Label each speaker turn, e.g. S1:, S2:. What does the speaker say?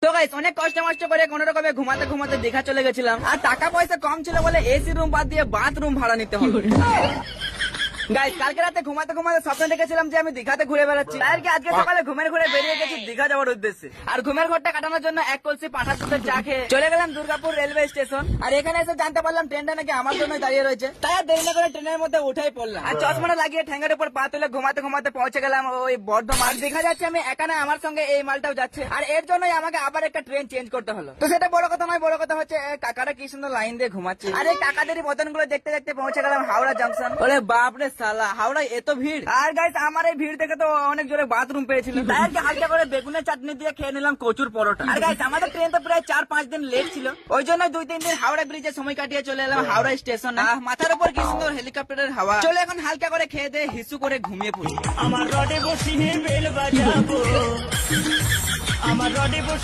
S1: তো গাইস অনেক কষ্ট মষ্ট করে কোন রকমে ঘুমাতে ঘুমাতে দীঘা চলে গেছিলাম, আর টাকা পয়সা কম ছিল বলে এসি রুম বাদ দিয়ে বাথরুম ভাড়া নিতে হবে। গাইস কালকে রাতে ঘুমাতে ঘুমাতে স্বপ্ন দেখেছিলাম যে আমি দীঘাতে ঘুরে বেড়াচ্ছি, আর কি আজকে সকালে ঘুমের ঘুরে বেরিয়ে গেছি দীঘা যাওয়ার উদ্দেশ্যে। আর ঘুমের ঘরটা কাটানোর জন্য এক কলসি পাঁঠার দুধের চা খেয়ে চলে গেলাম দুর্গাপুর রেলওয়ে স্টেশন। আর এখানে এসে জানতে পারলাম ট্রেনটা নাকি আমার জন্য দাঁড়িয়ে রয়েছে, তাই আর দেরি না করে ট্রেনের মধ্যে উঠেই পড়লাম। আর চশমাটা লাগিয়ে ঠ্যাঙ্গের উপর পা তুলে ঘুমাতে ঘুমাতে পৌঁছে গেলাম ওই বর্ধমান। দেখা যাচ্ছে আমি একা না, আমার সঙ্গে এই মালটাও যাচ্ছে, আর এর জন্যই আমাকে আবার একটা ট্রেন চেঞ্জ করতে হলো। তো সেটা বড় কথা নয়, বড় কথা হচ্ছে কাকারা কি সুন্দর লাইন দিয়ে ঘুমাচ্ছে। আর এই কাকাদেরই বদন গুলো দেখতে দেখতে পৌঁছে গেলাম হাওড়া জাংশন। বলে বাপরে সালা, হাওড়ায় এত ভিড়। আর গাইস আমার এই ভিড় দেখে তো অনেক জোরে বাথরুম পেয়েছিল, তাই আর কি হালকা করে বেগুনের চাটনি দিয়ে খেয়ে নিলাম কচুর পরোটা। আর গাইস আমাদের ট্রেন তো প্রায় 4-5 দিন লেট ছিল, ওই জন্য 2-3 দিন হাওড়া ব্রিজে সময় কাটিয়ে চলে এলাম হাওড়া স্টেশন। মাথার উপর কি সুন্দর হেলিকপ্টারের হাওয়া। চলে এখন হালকা করে খেয়ে দিয়ে হিসু করে ঘুমিয়ে পড়ি।
S2: আমার রডে বসিনে বেল বাজাবো, আমার রডে বসে